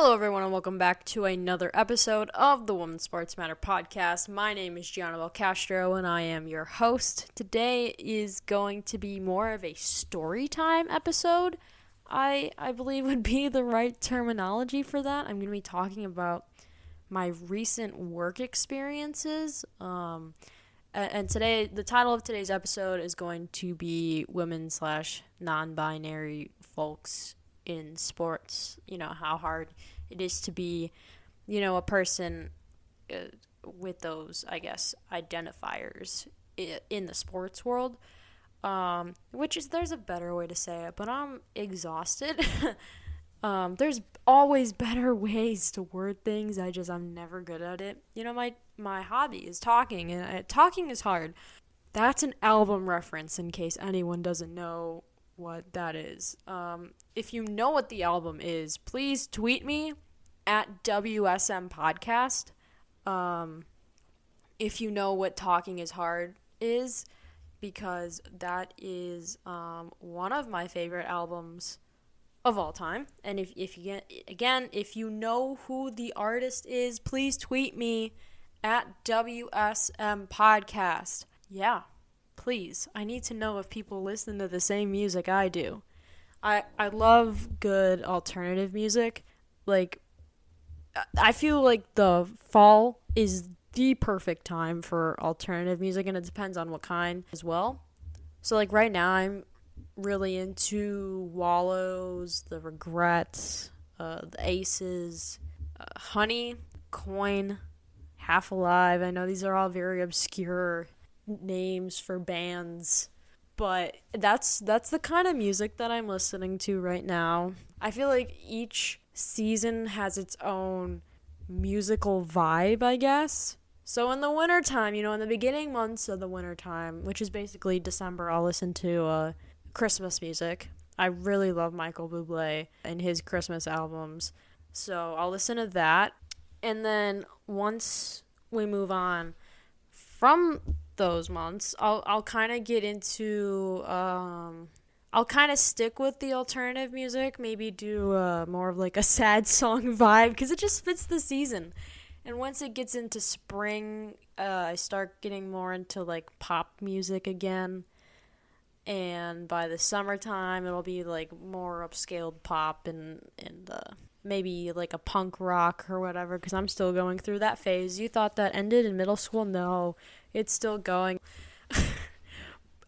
Hello, everyone, and welcome back to another episode of the Women's Sports Matter podcast. My name is Gianna Castro, and I am your host. Today is going to be more of a story time episode. I believe would be the right terminology for that. I'm going to be talking about my recent work experiences. And today, the title of today's episode is going to be women/non-binary folks in sports. You know, how hard it is to be, a person with those, I guess, identifiers in the sports world. There's a better way to say it, but I'm exhausted. There's always better ways to word things. I'm never good at it. My hobby is talking, and talking is hard. That's an album reference in case anyone doesn't know what that is. If you know what the album is, please tweet me at WSM Podcast. If you know what Talking is Hard is, because that is one of my favorite albums of all time. And if you know who the artist is, please tweet me at WSM Podcast. Yeah. Please, I need to know if people listen to the same music I do. I love good alternative music. Like, I feel like the fall is the perfect time for alternative music, and it depends on what kind as well. So, like, right now, I'm really into Wallows, The Regrets, The Aces, Honey, Coin, Half Alive. I know these are all very obscure names for bands, but that's the kind of music that I'm listening to right now. I feel like each season has its own musical vibe, I guess. So in the wintertime, in the beginning months of the wintertime, which is basically December, I'll listen to Christmas music. I really love Michael Bublé and his Christmas albums, so I'll listen to that. And then once we move on from those months, I'll kind of get into I'll kind of stick with the alternative music, maybe do more of like a sad song vibe, because it just fits the season. And once it gets into spring, I start getting more into like pop music again, and by the summertime it'll be like more upscaled pop and maybe like a punk rock or whatever, because I'm still going through that phase. You thought that ended in middle school? No, it's still going.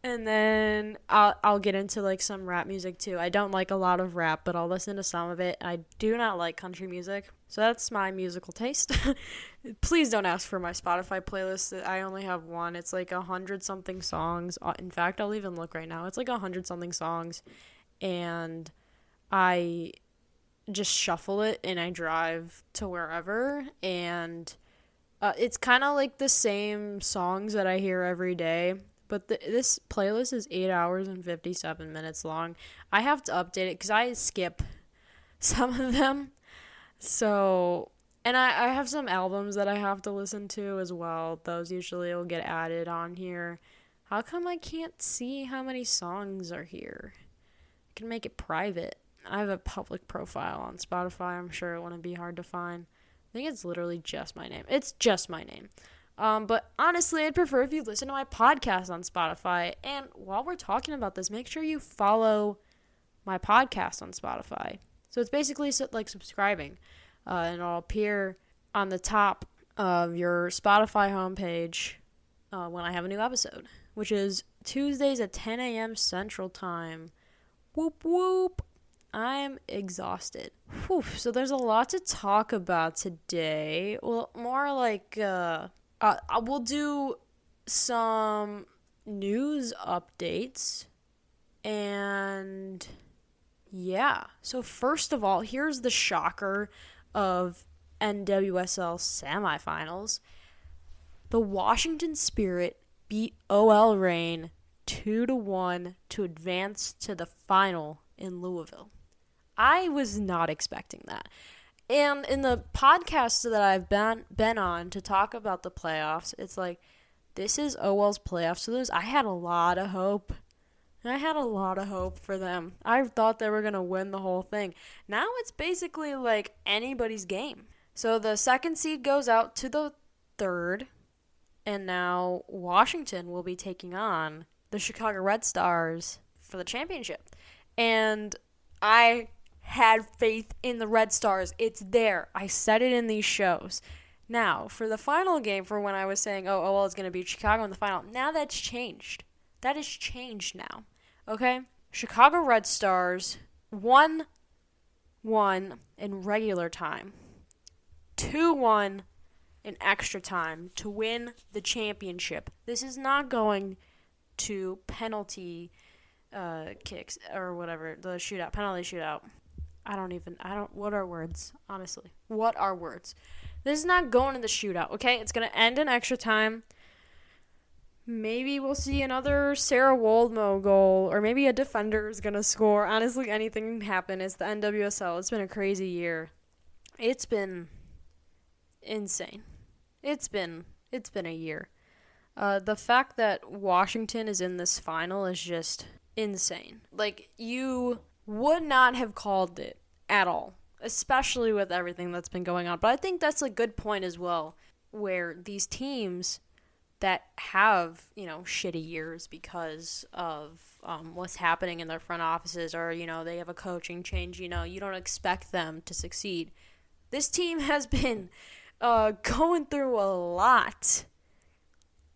And then I'll get into like some rap music too. I don't like a lot of rap, but I'll listen to some of it. I do not like country music, so that's my musical taste. Please don't ask for my Spotify playlist. I only have one. It's like 100-something songs. In fact, I'll even look right now. It's like 100-something songs, and I just shuffle it and I drive to wherever, and it's kind of like the same songs that I hear every day, but this playlist is 8 hours and 57 minutes long. I have to update it because I skip some of them, so, and I have some albums that I have to listen to as well. Those usually will get added on here. How come I can't see how many songs are here? I can make it private. I have a public profile on Spotify. I'm sure it wouldn't be hard to find. I think it's literally just my name. It's just my name. But honestly, I'd prefer if you listen to my podcast on Spotify. And while we're talking about this, make sure you follow my podcast on Spotify. So it's basically like subscribing. And it'll appear on the top of your Spotify homepage when I have a new episode, which is Tuesdays at 10 a.m. Central Time. Whoop, whoop. I'm exhausted. Whew, so there's a lot to talk about today. Well, more like, we'll do some news updates. And, yeah. So first of all, here's the shocker of NWSL semifinals. The Washington Spirit beat OL Reign 2-1 to advance to the final in Louisville. I was not expecting that. And in the podcasts that I've been on to talk about the playoffs, it's like, this is OL's playoffs to lose. I had a lot of hope I had a lot of hope for them. I thought they were going to win the whole thing. Now it's basically like anybody's game. So the second seed goes out to the third, and now Washington will be taking on the Chicago Red Stars for the championship. And I had faith in the Red Stars. It's there. I said it in these shows. Now, for the final game, for when I was saying, well, it's going to be Chicago in the final, now that's changed. That has changed now. Okay? Chicago Red Stars 1-1 in regular time. 2-1 in extra time to win the championship. This is not going to penalty kicks or whatever, the shootout, penalty shootout. What are words, honestly? What are words? This is not going to the shootout, okay? It's going to end in extra time. Maybe we'll see another Sarah Woldmo goal, or maybe a defender is going to score. Honestly, anything can happen. It's the NWSL. It's been a crazy year. It's been insane. It's been a year. The fact that Washington is in this final is just insane. Like, you would not have called it at all, especially with everything that's been going on. But I think that's a good point as well, where these teams that have, shitty years because of what's happening in their front offices, or, they have a coaching change, you don't expect them to succeed. This team has been going through a lot.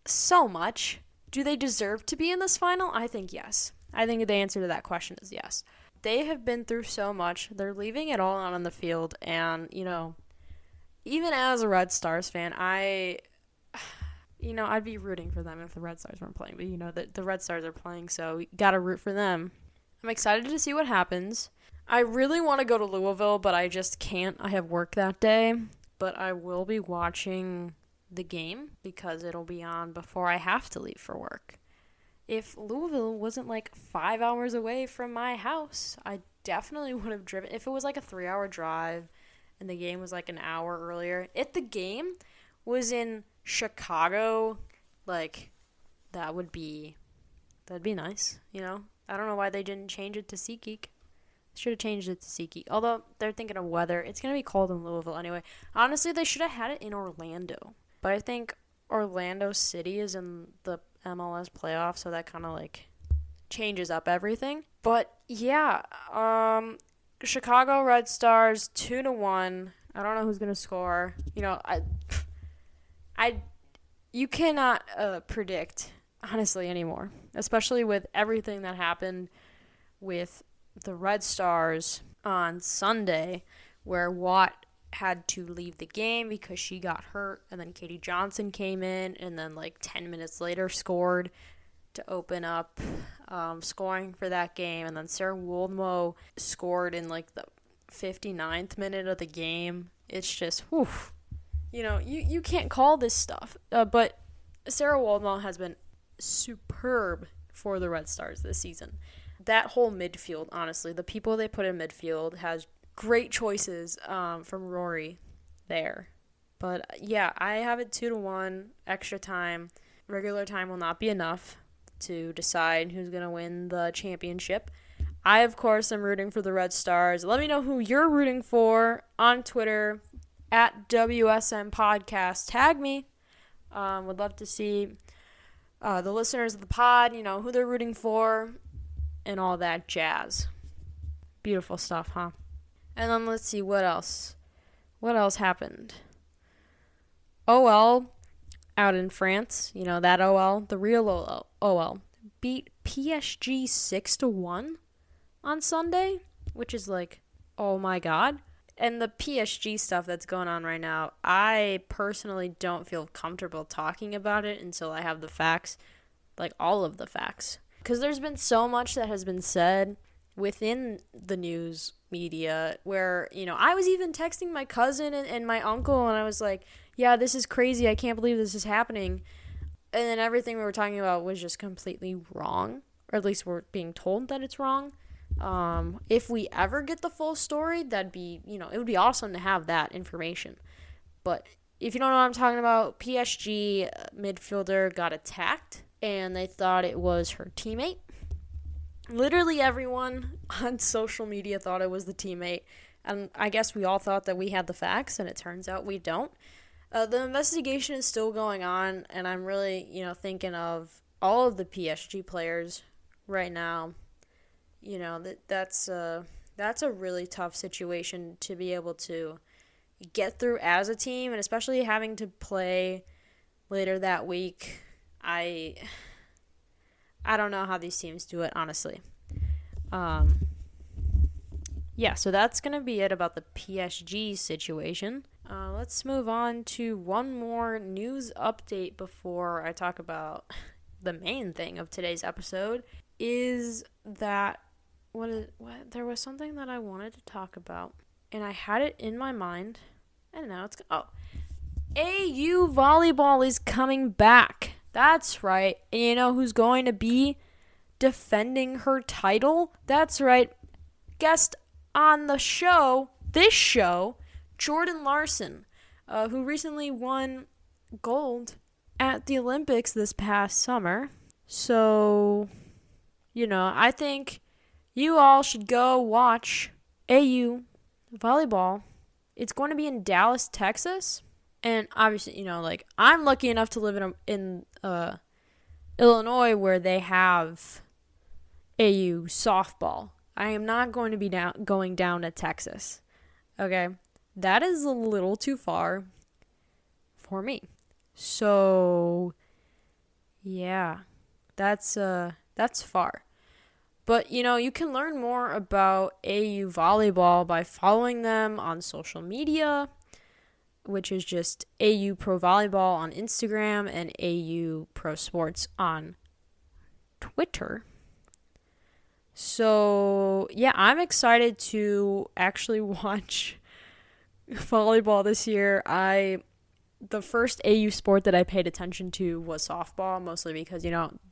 So much. Do they deserve to be in this final? I think yes. I think the answer to that question is yes. They have been through so much. They're leaving it all out on the field. And, even as a Red Stars fan, I'd be rooting for them if the Red Stars weren't playing. But, the Red Stars are playing, so we got to root for them. I'm excited to see what happens. I really want to go to Louisville, but I just can't. I have work that day. But I will be watching the game because it'll be on before I have to leave for work. If Louisville wasn't like 5 hours away from my house, I definitely would have driven. If it was like a 3-hour drive and the game was like an hour earlier, if the game was in Chicago, like that'd be nice, I don't know why they didn't change it to SeatGeek. Should have changed it to SeatGeek. Although they're thinking of weather. It's going to be cold in Louisville anyway. Honestly, they should have had it in Orlando. But I think Orlando City is in the MLS playoffs, so that kind of like changes up everything. But yeah, Chicago Red Stars 2-1. I don't know who's going to score. You cannot predict, honestly, anymore. Especially with everything that happened with the Red Stars on Sunday, where Watt had to leave the game because she got hurt, and then Katie Johnson came in, and then like 10 minutes later scored to open up scoring for that game, and then Sarah Woldmo scored in like the 59th minute of the game. It's just, whew. You can't call this stuff, but Sarah Woldmo has been superb for the Red Stars this season. That whole midfield, honestly, the people they put in midfield has great choices from Rory there. But yeah, I have it 2-1, extra time. Regular time will not be enough to decide who's going to win the championship. I, of course, am rooting for the Red Stars. Let me know who you're rooting for on Twitter, at WSM Podcast. Tag me. Would love to see the listeners of the pod, who they're rooting for and all that jazz. Beautiful stuff, huh? And then let's see what else. What else happened? OL out in France, that OL, the real OL, beat PSG 6-1 on Sunday, which is like, oh my god. And the PSG stuff that's going on right now, I personally don't feel comfortable talking about it until I have the facts, like all of the facts. Because there's been so much that has been said within the news media where, I was even texting my cousin and my uncle, and I was like, yeah, this is crazy. I can't believe this is happening. And then everything we were talking about was just completely wrong, or at least we're being told that it's wrong. If we ever get the full story, that'd be, it would be awesome to have that information. But if you don't know what I'm talking about, PSG midfielder got attacked, and they thought it was her teammate. Literally everyone on social media thought it was the teammate, and I guess we all thought that we had the facts, and it turns out we don't. The investigation is still going on, and I'm really, thinking of all of the PSG players right now. That's a really tough situation to be able to get through as a team, and especially having to play later that week. I don't know how these teams do it, honestly. Um, yeah, so that's going to be it about the PSG situation. Let's move on to one more news update before I talk about the main thing of today's episode. Is that there was something that I wanted to talk about, and I had it in my mind, and now it's AU volleyball is coming back. That's right. And you know who's going to be defending her title? That's right. Guest on the show, this show, Jordan Larson, who recently won gold at the Olympics this past summer. So, I think you all should go watch AU volleyball. It's going to be in Dallas, Texas. And obviously, I'm lucky enough to live in Illinois, where they have AU softball. I am not going to be going down to Texas. Okay? That is a little too far for me. So, yeah. That's far. But, you can learn more about AU volleyball by following them on social media, which is just AU Pro Volleyball on Instagram and AU Pro Sports on Twitter. So, yeah, I'm excited to actually watch volleyball this year. The first AU sport that I paid attention to was softball, mostly because,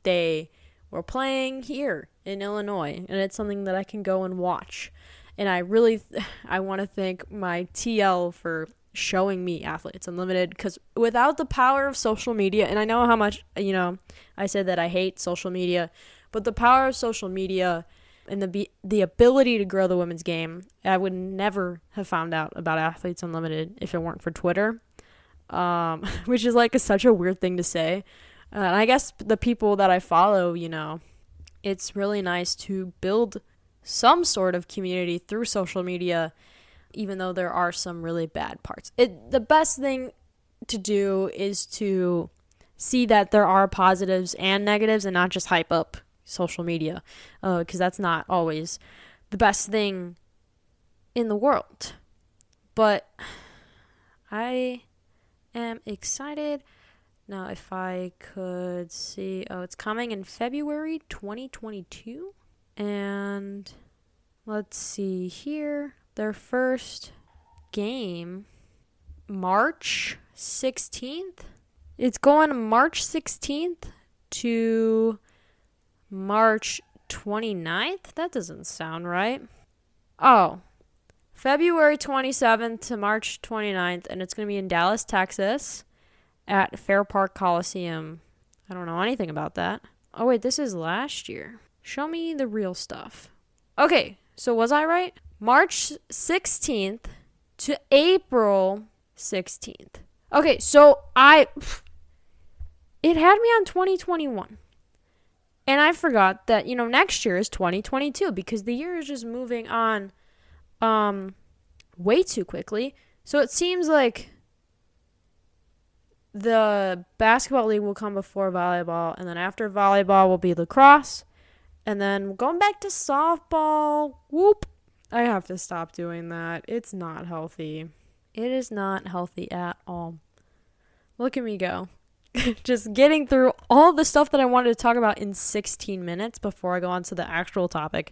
they were playing here in Illinois, and it's something that I can go and watch. And I want to thank my TL for showing me Athletes Unlimited, because without the power of social media, and I know how much, I said that I hate social media, but the power of social media and the ability to grow the women's game, I would never have found out about Athletes Unlimited if it weren't for Twitter, which is such a weird thing to say. And I guess the people that I follow, it's really nice to build some sort of community through social media, even though there are some really bad parts. The best thing to do is to see that there are positives and negatives and not just hype up social media, because that's not always the best thing in the world. But I am excited. Now, if I could see, it's coming in February 2022. And let's see here. Their first game, March 16th. It's going March 16th to March 29th? That doesn't sound right. Oh, February 27th to March 29th, and it's going to be in Dallas, Texas, at Fair Park Coliseum. I don't know anything about that. Oh, wait, this is last year. Show me the real stuff. Okay, so was I right? March 16th to April 16th. Okay, so it had me on 2021. And I forgot that, next year is 2022, because the year is just moving on way too quickly. So it seems like the basketball league will come before volleyball, and then after volleyball will be lacrosse, and then going back to softball. Whoop. I have to stop doing that. It's not healthy. It is not healthy at all. Look at me go. Just getting through all the stuff that I wanted to talk about in 16 minutes before I go on to the actual topic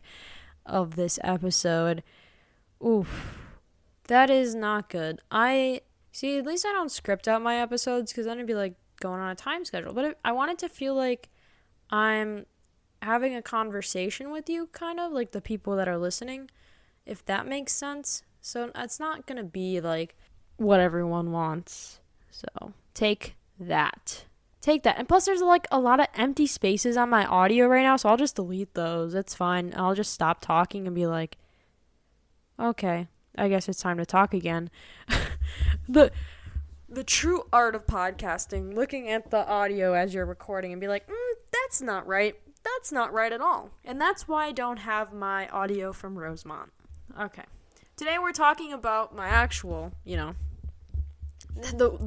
of this episode. Oof. That is not good. See, at least I don't script out my episodes, because then it'd be going on a time schedule. But I want it to feel like I'm having a conversation with you, kind of, like the people that are listening, if that makes sense. So it's not going to be what everyone wants. So take that. take that. And plus, there's like a lot of empty spaces on my audio right now, so I'll just delete those. It's fine. I'll just stop talking and be like, okay, I guess it's time to talk again. The true art of podcasting, looking at the audio as you're recording and be like, that's not right. That's not right at all. And that's why I don't have my audio from Rosemont. Okay. Today we're talking about my actual, the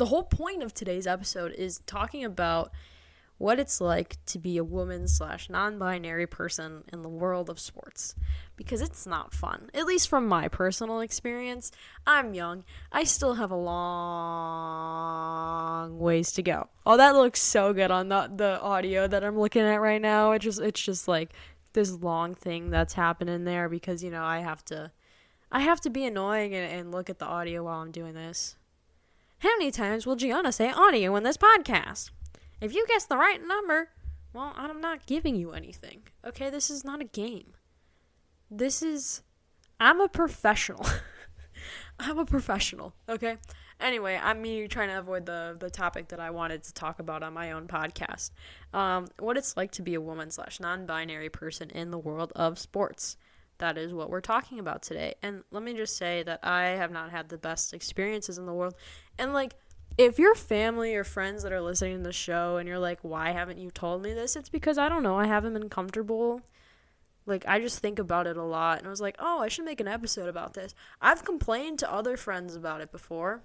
whole point of today's episode is talking about what it's like to be a woman / non-binary person in the world of sports. Because it's not fun. At least from my personal experience. I'm young. I still have a long ways to go. Oh, that looks so good on the audio that I'm looking at right now. It's just like this long thing that's happening there because, I have to be annoying and look at the audio while I'm doing this. How many times will Gianna say audio in this podcast? If you guess the right number, well, I'm not giving you anything. Okay, this is not a game. I'm a professional. I'm a professional, okay? Anyway, I'm me trying to avoid the topic that I wanted to talk about on my own podcast. What it's like to be a woman / non-binary person in the world of sports. That is what we're talking about today. And let me just say that I have not had the best experiences in the world. And, if your family or friends that are listening to the show and you're like, why haven't you told me this? It's because, I don't know, I haven't been comfortable. I just think about it a lot. And I was like, oh, I should make an episode about this. I've complained to other friends about it before.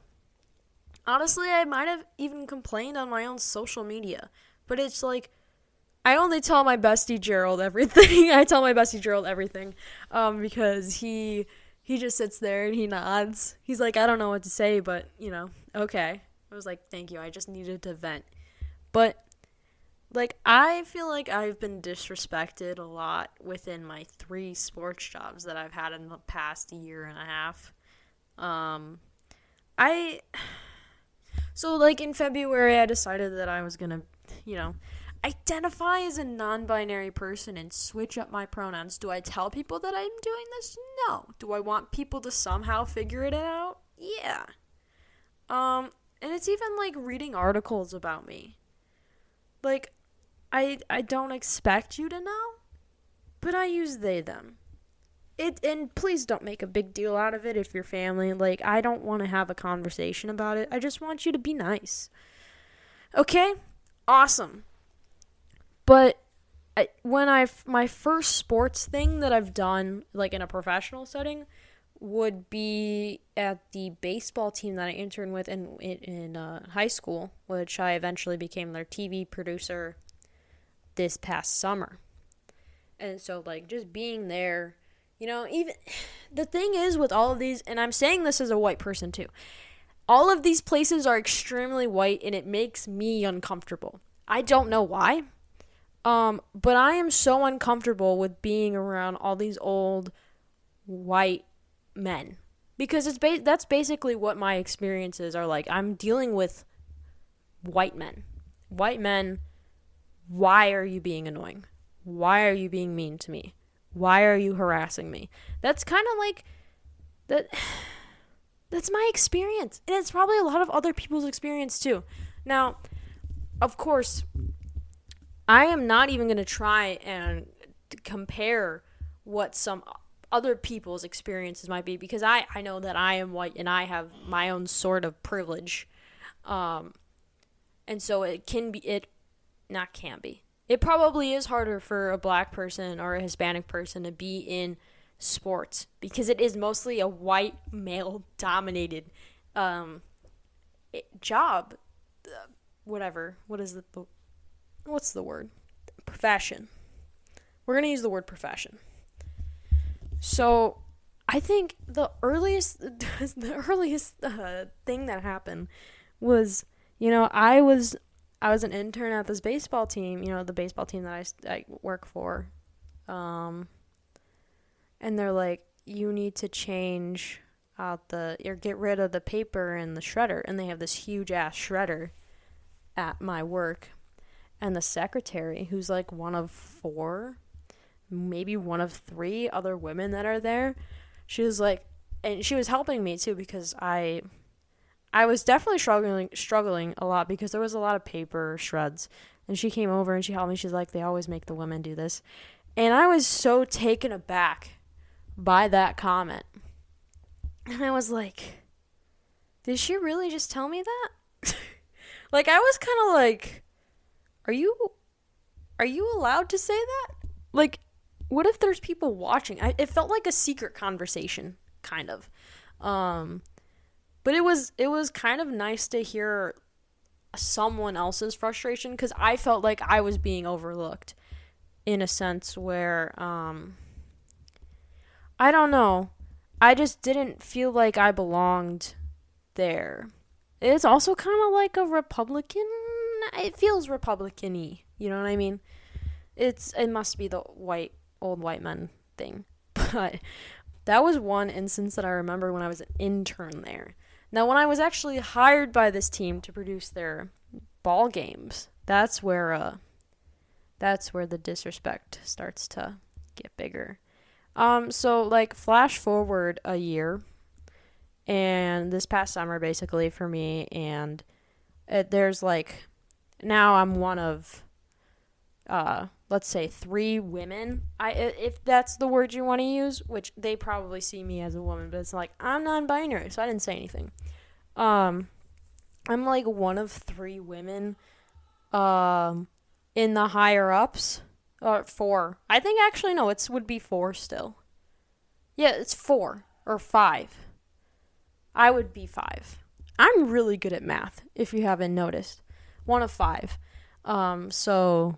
Honestly, I might have even complained on my own social media. But it's I only tell my bestie Gerald everything. I tell my bestie Gerald everything. Because he just sits there and he nods. He's like, I don't know what to say, but, okay. I was like, thank you. I just needed to vent. But I feel like I've been disrespected a lot within my 3 sports jobs that I've had in the past year and a half. So in February, I decided that I was gonna, identify as a non-binary person and switch up my pronouns. Do I tell people that I'm doing this? No. Do I want people to somehow figure it out? Yeah. And it's even reading articles about me. I don't expect you to know, but I use they, them. And please don't make a big deal out of it if you're family. I don't want to have a conversation about it. I just want you to be nice. Okay? Awesome. But my first sports thing that I've done, in a professional setting, would be at the baseball team that I interned with in high school, which I eventually became their TV producer this past summer. And so, just being there, even the thing is with all of these, and I'm saying this as a white person too, all of these places are extremely white, and it makes me uncomfortable. I don't know why, but I am so uncomfortable with being around all these old white men, because that's basically what my experiences are like. I'm dealing with white men. Why are you being annoying? Why are you being mean to me? Why are you harassing me? That's kind of that. That's my experience, and it's probably a lot of other people's experience too. Now, of course, I am not even going to try and compare what some other people's experiences might be, because I know that I am white and I have my own sort of privilege. And so it probably is harder for a black person or a Hispanic person to be in sports, because it is mostly a white male dominated job. What's the word? Profession. We're going to use the word profession. So I think the earliest thing that happened was, I was an intern at this baseball team, the baseball team that I work for. And they're like, you need to change out or get rid of the paper in the shredder. And they have this huge ass shredder at my work. And the secretary, who's one of 4, maybe one of 3 other women that are there, she was and she was helping me too, because I I was definitely struggling a lot because there was a lot of paper shreds. And she came over and she helped me. She's like, they always make the women do this. And I was so taken aback by that comment. And I was like, did she really just tell me that? Like, I was kind of like, are you allowed to say that? Like, what if there's people watching? It felt like a secret conversation, kind of. But it was kind of nice to hear someone else's frustration, because I felt like I was being overlooked in a sense where, I don't know. I just didn't feel like I belonged there. It's also kind of like a Republican. It feels Republican-y. You know what I mean? It must be the old white men thing. But that was one instance that I remember when I was an intern there. Now, when I was actually hired by this team to produce their ball games, that's where the disrespect starts to get bigger. So like flash forward a year, and this past summer basically for me, and there's like, now I'm one of let's say 3 women. If that's the word you want to use, which they probably see me as a woman, but it's like, I'm non-binary, so I didn't say anything. I'm like one of 3 women in the higher ups. 4. I think actually no, it would be 4 still. Yeah, it's 4 or 5. I would be 5. I'm really good at math, if you haven't noticed. 1 of 5. So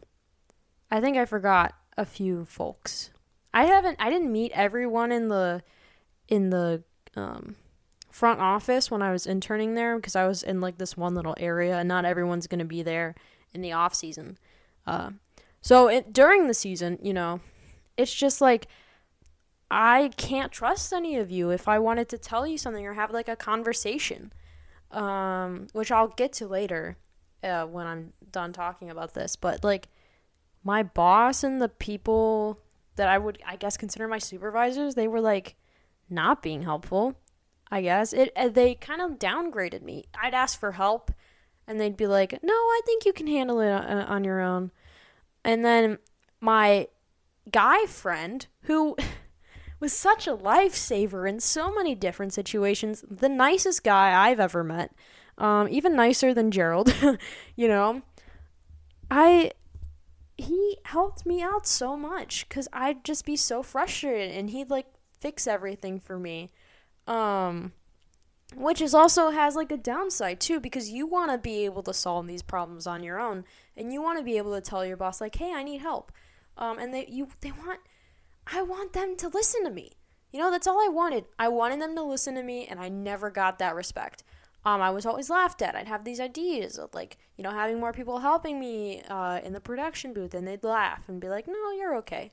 I think I forgot a few folks. I didn't meet everyone in the front office when I was interning there, because I was in like this one little area, and not everyone's going to be there in the off season. So during the season, you know, it's just like, I can't trust any of you if I wanted to tell you something or have like a conversation, which I'll get to later when I'm done talking about this. But like, my boss and the people that I would, I guess, consider my supervisors, they were like not being helpful. I guess they kind of downgraded me. I'd ask for help, and they'd be like, "No, I think you can handle it on your own." And then my guy friend, who was such a lifesaver in so many different situations, the nicest guy I've ever met, even nicer than Gerald, you know, he helped me out so much, because I'd just be so frustrated, and he'd like fix everything for me, which is also has like a downside too, because you want to be able to solve these problems on your own, and you want to be able to tell your boss like, hey, I need help, and I want them to listen to me. You know, that's all I wanted. I wanted them to listen to me, and I never got that respect. I was always laughed at. I'd have these ideas of like, you know, having more people helping me in the production booth, and they'd laugh and be like, no, you're okay.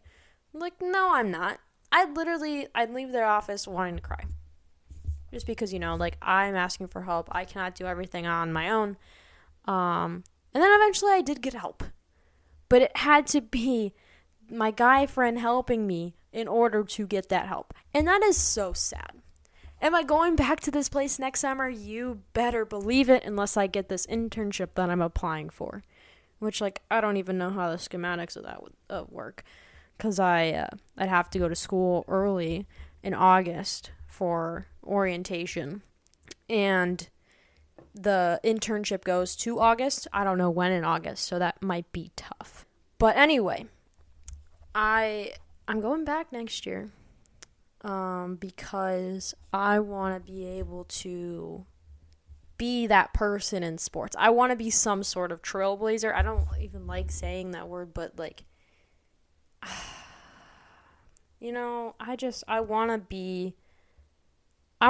I'm like, no, I'm not. I'd leave their office wanting to cry. Just because, you know, like, I'm asking for help. I cannot do everything on my own. And then eventually I did get help. But it had to be my guy friend helping me in order to get that help. And that is so sad. Am I going back to this place next summer? You better believe it, unless I get this internship that I'm applying for. Which, like, I don't even know how the schematics of that would work. Because I'd have to go to school early in August for orientation. And the internship goes to August. I don't know when in August, so that might be tough. But anyway, I'm going back next year. Because I want to be able to be that person in sports. I want to be some sort of trailblazer. I don't even like saying that word, but like, you know, I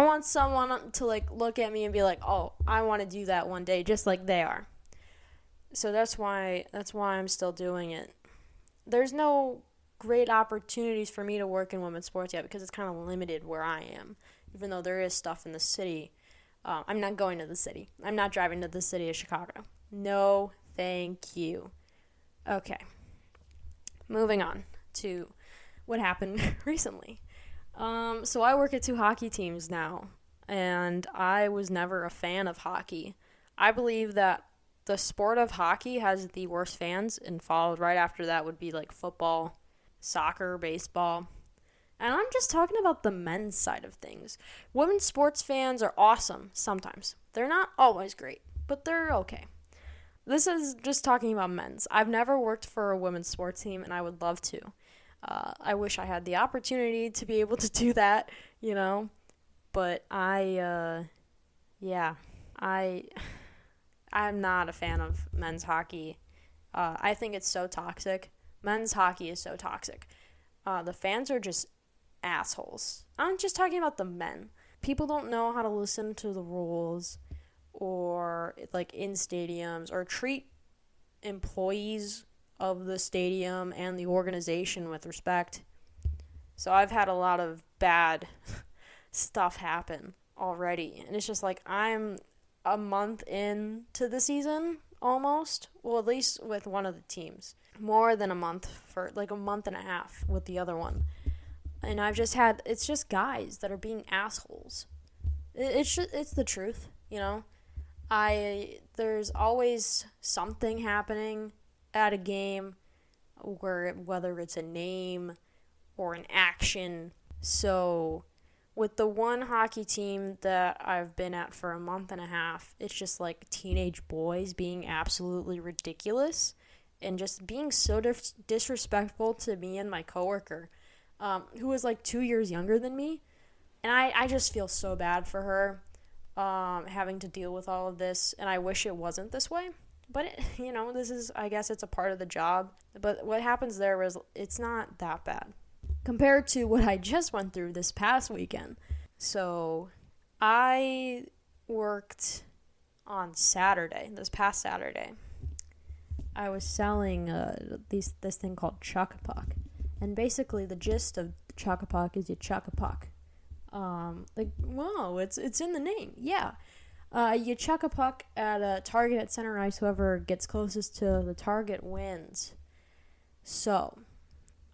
want someone to like look at me and be like, oh, I want to do that one day, just like they are. So that's why I'm still doing it. There's no great opportunities for me to work in women's sports yet, because it's kind of limited where I am, even though there is stuff in the city. I'm not going to the city. I'm not driving to the city of Chicago. No, thank you. Okay. Moving on to what happened recently. So I work at 2 hockey teams now. and I was never a fan of hockey. I believe that the sport of hockey has the worst fans, and followed right after that would be like football, soccer, baseball. And I'm just talking about the men's side of things. Women's sports fans are awesome sometimes. They're not always great, but they're okay. This is just talking about men's. I've never worked for a women's sports team, and I would love to. I wish I had the opportunity to be able to do that, But I'm not a fan of men's hockey. I think it's so toxic. Men's hockey is so toxic. The fans are just assholes. I'm just talking about the men. People don't know how to listen to the rules, or like in stadiums, or treat employees of the stadium and the organization with respect. So I've had a lot of bad stuff happen already, and it's just like I'm a month into the season almost, well, at least with one of the teams, more than a month, for like a month and a half with the other one, and it's just guys that are being assholes. It's the truth, There's always something happening at a game, whether it's a name or an action. So with the one hockey team that I've been at for a month and a half, it's just like teenage boys being absolutely ridiculous and just being so disrespectful to me and my coworker, who was like 2 years younger than me. And I just feel so bad for her, having to deal with all of this, and I wish it wasn't this way. But, this is, I guess it's a part of the job. But what happens there is, it's not that bad compared to what I just went through this past weekend. So I worked on this past Saturday. I was selling this thing called Chuck-a-Puck. And basically the gist of Chuck-a-Puck is you chuck a puck. It's in the name. Yeah. You chuck a puck at a target at center ice. Whoever gets closest to the target wins. So,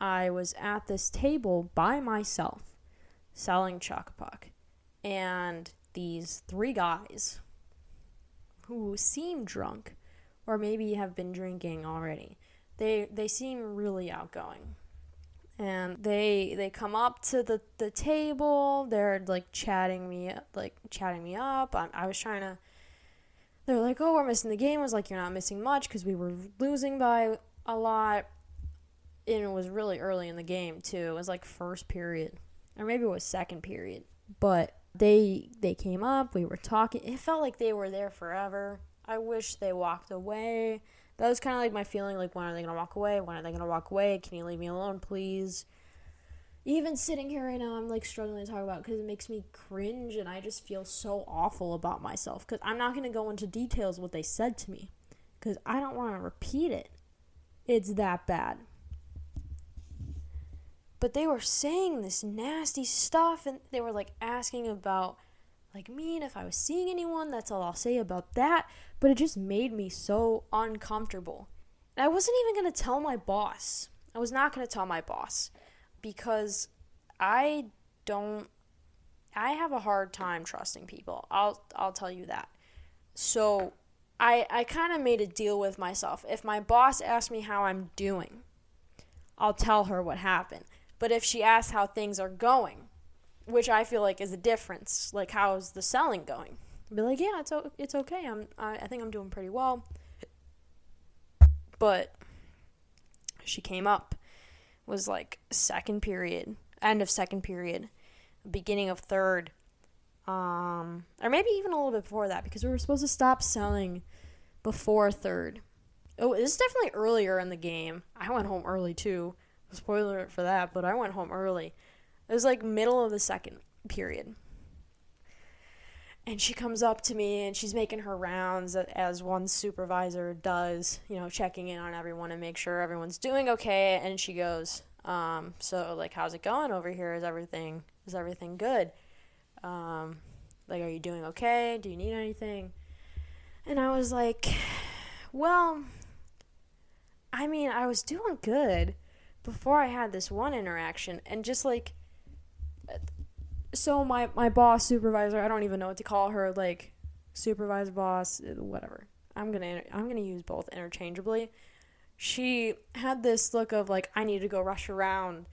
I was at this table by myself selling chuck a puck. And these 3 guys who seem drunk, or maybe have been drinking already, they seem really outgoing. And they come up to the table. They're like chatting me up. I was trying to. They're like, "Oh, we're missing the game." I was like, "You're not missing much because we were losing by a lot." And it was really early in the game too. It was like first period, or maybe it was second period. But they came up. We were talking. It felt like they were there forever. I wish they walked away. That was kind of like my feeling, like, when are they going to walk away? When are they going to walk away? Can you leave me alone, please? Even sitting here right now, I'm, like, struggling to talk about it because it makes me cringe, and I just feel so awful about myself. Because I'm not going to go into details what they said to me because I don't want to repeat it. It's that bad. But they were saying this nasty stuff, and they were, like, asking about, like, me and if I was seeing anyone. That's all I'll say about that. But it just made me so uncomfortable. And I wasn't even going to tell my boss. I was not going to tell my boss because I have a hard time trusting people. I'll tell you that. So I kind of made a deal with myself. If my boss asks me how I'm doing, I'll tell her what happened. But if she asks how things are going, which I feel like is a difference, like how's the selling going? I'll be like, yeah, it's okay. I think I'm doing pretty well. But she came up, was like second period, end of second period, beginning of third, or maybe even a little bit before that, because we were supposed to stop selling before third. Oh, it was definitely earlier in the game. I went home early too. Spoiler alert for that, but I went home early. It was like middle of the second period. And she comes up to me and she's making her rounds as one supervisor does, checking in on everyone and make sure everyone's doing okay. And she goes, so like, how's it going over here? Is everything good? Like, are you doing okay? Do you need anything? And I was like, well, I mean, I was doing good before I had this one interaction, and just like, So my boss, supervisor, I don't even know what to call her, like supervisor, boss, whatever. I'm gonna use both interchangeably. She had this look of like, I need to go rush around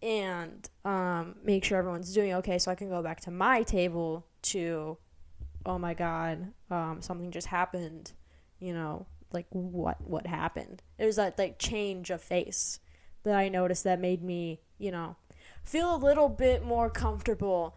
and make sure everyone's doing okay so I can go back to my table to, oh my god, something just happened, like what happened. It was that like change of face that I noticed that made me, feel a little bit more comfortable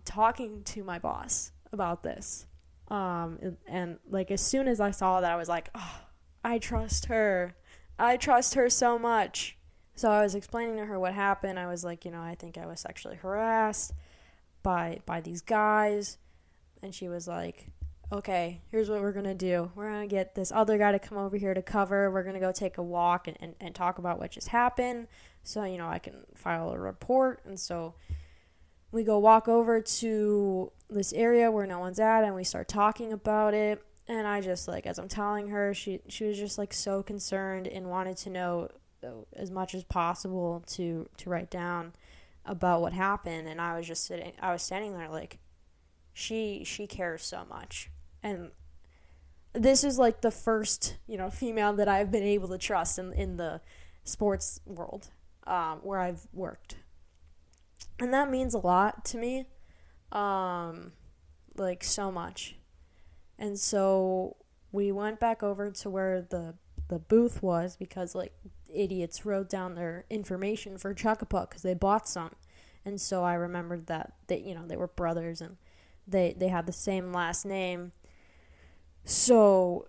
talking to my boss about this. And like as soon as I saw that, I was like, oh, I trust her. I trust her so much. So I was explaining to her what happened. I was like, I think I was sexually harassed by these guys. And she was like, okay, here's what we're going to do. We're going to get this other guy to come over here to cover. We're going to go take a walk and talk about what just happened. So, I can file a report. And so we go walk over to this area where no one's at and we start talking about it. And I just, like, as I'm telling her, she was just, like, so concerned and wanted to know as much as possible to write down about what happened. And I was standing there, like, she cares so much. And this is, like, the first, female that I've been able to trust in the sports world where I've worked. And that means a lot to me, like, so much. And so we went back over to where the booth was because, like, idiots wrote down their information for Chuckapuk because they bought some. And so I remembered that they were brothers and they had the same last name. So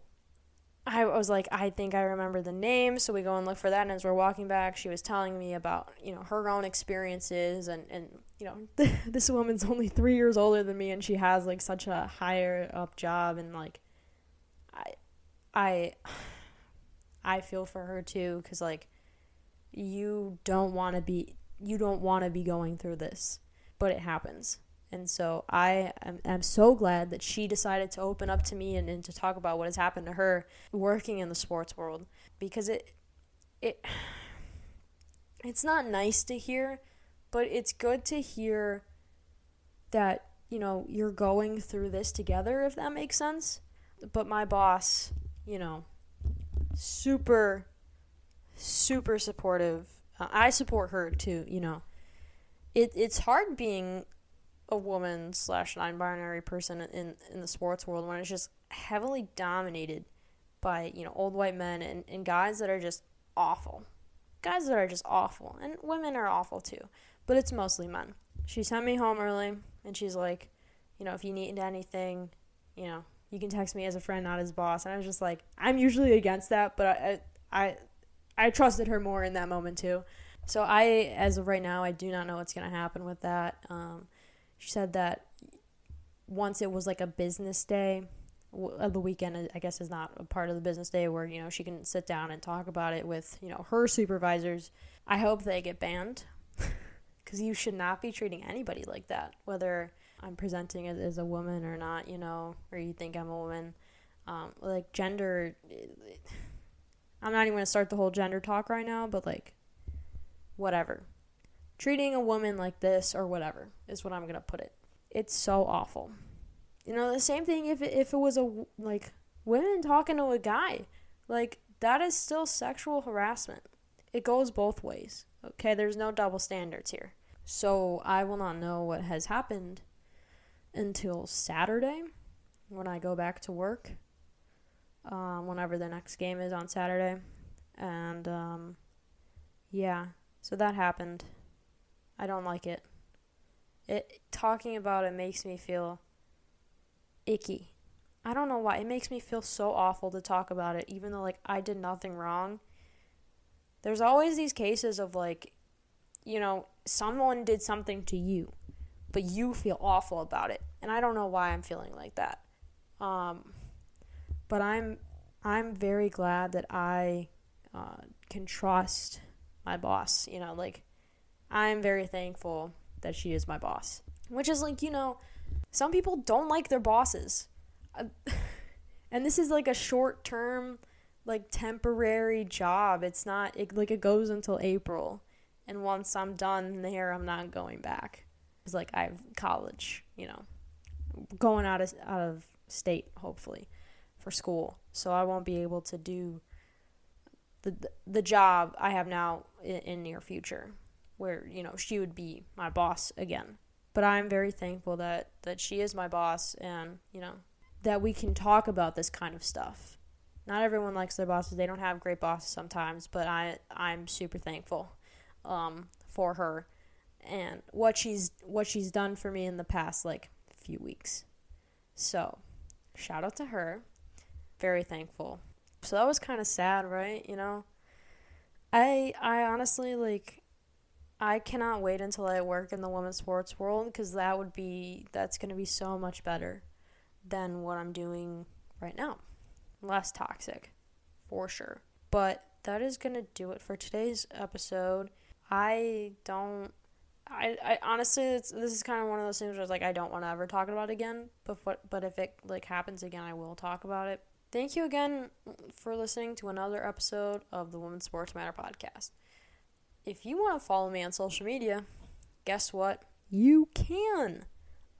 I was like, I think I remember the name. So we go and look for that. And as we're walking back, she was telling me about, her own experiences. And this woman's only 3 years older than me. And she has, like, such a higher up job. And, like, I feel for her, too. Because, like, you don't want to be going through this. But it happens. And so I'm so glad that she decided to open up to me and to talk about what has happened to her working in the sports world. Because it's not nice to hear, but it's good to hear that, you're going through this together, if that makes sense. But my boss, super, super supportive. I support her too, It's hard being a woman / non-binary person in the sports world when it's just heavily dominated by, old white men and guys that are just awful. Guys that are just awful. And women are awful too. But it's mostly men. She sent me home early and she's like, if you need anything, you can text me as a friend, not as boss. And I was just like, I'm usually against that, but I trusted her more in that moment too. So as of right now, I do not know what's going to happen with that. She said that once it was like a business day, the weekend, I guess, is not a part of the business day where, she can sit down and talk about it with, her supervisors. I hope they get banned because you should not be treating anybody like that, whether I'm presenting as a woman or not, or you think I'm a woman. Like, gender, I'm not even going to start the whole gender talk right now, but, like, whatever. Treating a woman like this or whatever is what I'm going to put it. It's so awful. The same thing if it was like women talking to a guy. Like, that is still sexual harassment. It goes both ways. Okay, there's no double standards here. So I will not know what has happened until Saturday when I go back to work. Whenever the next game is on Saturday. And yeah, so that happened. I don't like it. Talking about it makes me feel icky. I don't know why. It makes me feel so awful to talk about it, even though, like, I did nothing wrong. There's always these cases of, like, someone did something to you, but you feel awful about it. And I don't know why I'm feeling like that. But I'm very glad that I can trust my boss, like, I'm very thankful that she is my boss. Which is, like, some people don't like their bosses. And this is, like, a short-term, like, temporary job. It's not, it goes until April. And once I'm done there, I'm not going back. It's like I have college, going out of state, hopefully, for school. So I won't be able to do the job I have now in near future, where, she would be my boss again. But I'm very thankful that she is my boss, and, that we can talk about this kind of stuff. Not everyone likes their bosses. They don't have great bosses sometimes, but I'm super thankful for her and what she's done for me in the past, few weeks. So, shout out to her. Very thankful. So that was kind of sad, right? I honestly, I cannot wait until I work in the women's sports world, because that's going to be so much better than what I'm doing right now. Less toxic, for sure. But that is going to do it for today's episode. I honestly, this is kind of one of those things where I don't want to ever talk about it again, but if it happens again, I will talk about it. Thank you again for listening to another episode of the Women's Sports Matter podcast. If you want to follow me on social media, guess what? You can.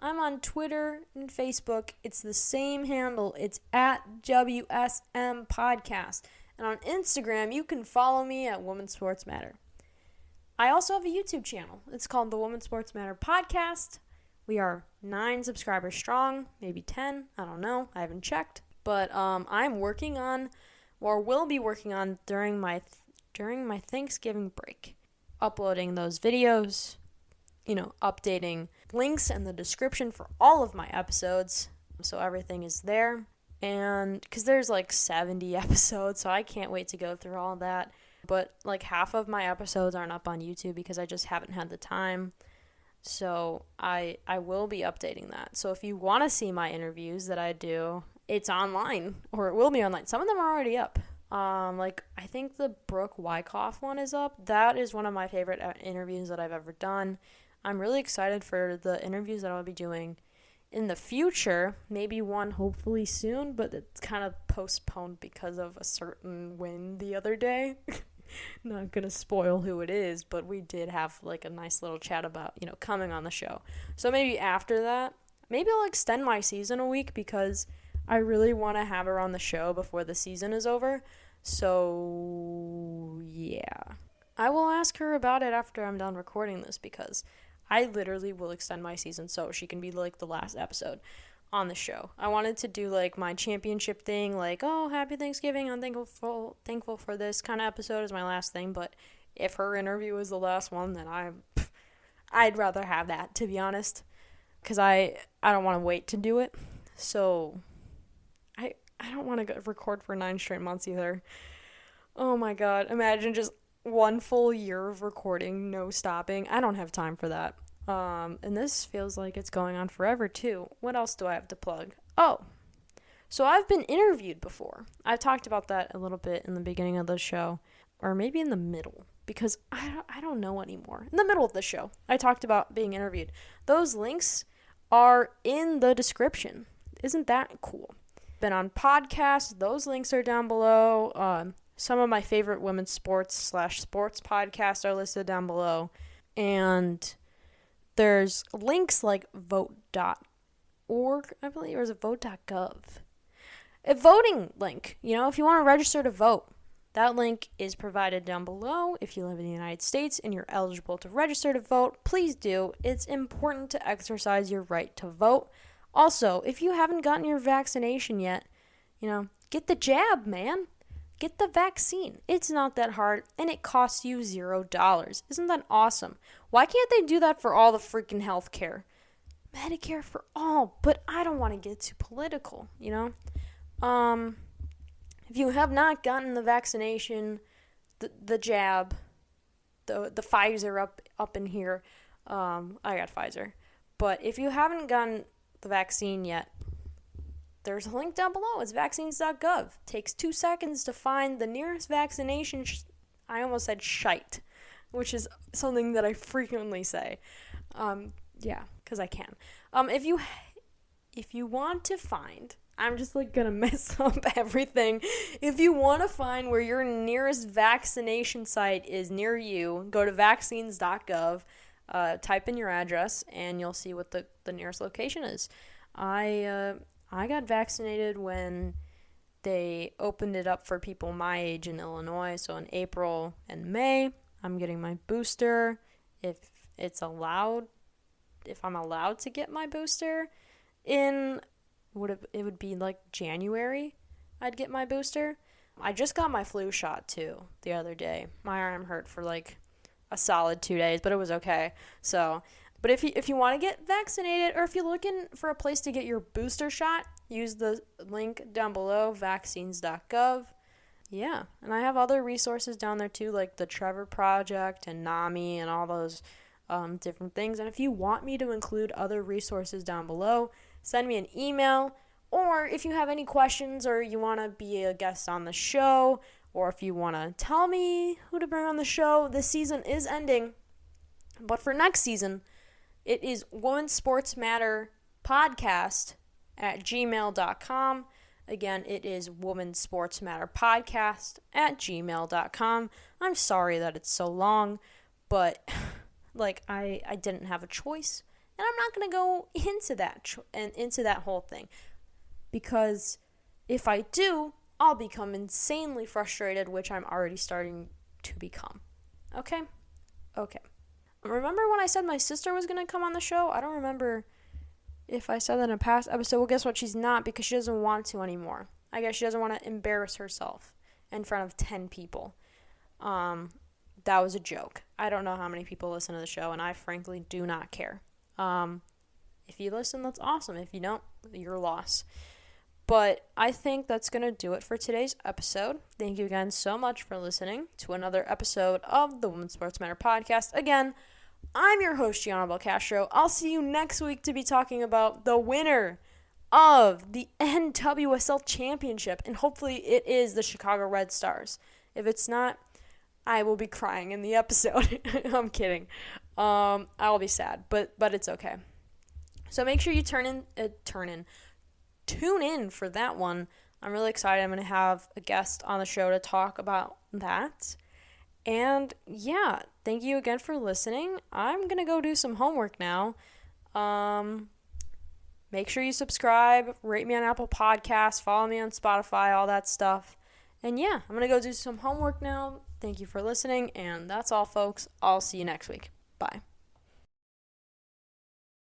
I'm on Twitter and Facebook. It's the same handle. It's at WSM Podcast. And on Instagram, you can follow me at Women's Sports Matter. I also have a YouTube channel. It's called the Women's Sports Matter Podcast. We are 9 subscribers strong, maybe 10. I don't know. I haven't checked. But I'm working on, or will be working on during my Thanksgiving break, uploading those videos, updating links in the description for all of my episodes, so everything is there. And because there's 70 episodes, so I can't wait to go through all that. But half of my episodes aren't up on YouTube because I just haven't had the time. So I will be updating that. So if you want to see my interviews that I do, it's online, or it will be online. Some of them are already up. I think the Brooke Wyckoff one is up. That is one of my favorite interviews that I've ever done. I'm really excited for the interviews that I'll be doing in the future. Maybe one hopefully soon, but it's kind of postponed because of a certain win the other day. Not gonna spoil who it is, but we did have a nice little chat about, coming on the show. So maybe after that, maybe I'll extend my season a week, because I really want to have her on the show before the season is over. So, yeah. I will ask her about it after I'm done recording this, because I literally will extend my season so she can be, the last episode on the show. I wanted to do, my championship thing, happy Thanksgiving, I'm thankful for this kind of episode as my last thing, but if her interview is the last one, then I'd rather have that, to be honest, because I don't want to wait to do it. So I don't want to record for 9 straight months either. Oh my god, imagine just 1 full year of recording, no stopping. I don't have time for that. And this feels like it's going on forever too. What else do I have to plug? Oh, so I've been interviewed before. I've talked about that a little bit in the beginning of the show, or maybe in the middle, because I don't know anymore. In the middle of the show, I talked about being interviewed. Those links are in the description. Isn't that cool? Been on podcasts. Those links are down below. Some of my favorite women's sports podcasts are listed down below. And there's links like vote.org, I believe, or is it vote.gov? A voting link, if you want to register to vote. That link is provided down below. If you live in the United States and you're eligible to register to vote, please do. It's important to exercise your right to vote. Also, if you haven't gotten your vaccination yet, get the jab, man. Get the vaccine. It's not that hard, and it costs you $0. Isn't that awesome? Why can't they do that for all the freaking healthcare? Medicare for all, but I don't want to get too political, If you have not gotten the vaccination, the jab, the Pfizer up in here, I got Pfizer. But if you haven't gotten the vaccine yet, there's a link down below. It's vaccines.gov. Takes 2 seconds to find the nearest vaccination. I almost said shite, which is something that I frequently say. Yeah, because I can. If you want to find, I'm just gonna mess up everything. If you want to find where your nearest vaccination site is near you, go to vaccines.gov. type in your address, and you'll see what the nearest location is. I got vaccinated when they opened it up for people my age in Illinois, so in April and May. I'm getting my booster if I'm allowed to get my booster. It would be like January I'd get my booster. I just got my flu shot too the other day. My arm hurt for like a solid 2 days, but it was okay. So, but if you want to get vaccinated, or if you're looking for a place to get your booster shot, use the link down below, vaccines.gov. Yeah, and I have other resources down there too, like the Trevor Project and NAMI and all those different things. And if you want me to include other resources down below, send me an email. Or if you have any questions, or you want to be a guest on the show, or if you want to tell me who to bring on the show, this season is ending. But for next season, it is Women's Sports Matter Podcast at gmail.com. Again, it is Women's Sports Matter Podcast at gmail.com. I'm sorry that it's so long, but like I didn't have a choice, and I'm not going to go into that whole thing, because if I do, I'll become insanely frustrated, which I'm already starting to become. Okay. Remember when I said my sister was going to come on the show? I don't remember if I said that in a past episode. Well, guess what? She's not, because she doesn't want to anymore. I guess she doesn't want to embarrass herself in front of 10 people. That was a joke. I don't know how many people listen to the show, and I frankly do not care. If you listen, that's awesome. If you don't, your loss. But I think that's going to do it for today's episode. Thank you again so much for listening to another episode of the Women's Sports Matter Podcast. Again, I'm your host, Gianna Belcastro. I'll see you next week to be talking about the winner of the NWSL Championship, and hopefully it is the Chicago Red Stars. If it's not, I will be crying in the episode. I'm kidding. I'll be sad, but it's okay. So make sure you tune in for that one. I'm really excited. I'm going to have a guest on the show to talk about that. And yeah, thank you again for listening. I'm going to go do some homework now. Make sure you subscribe, rate me on Apple Podcasts, follow me on Spotify, all that stuff. And yeah, I'm going to go do some homework now. Thank you for listening, and that's all, folks. I'll see you next week. Bye.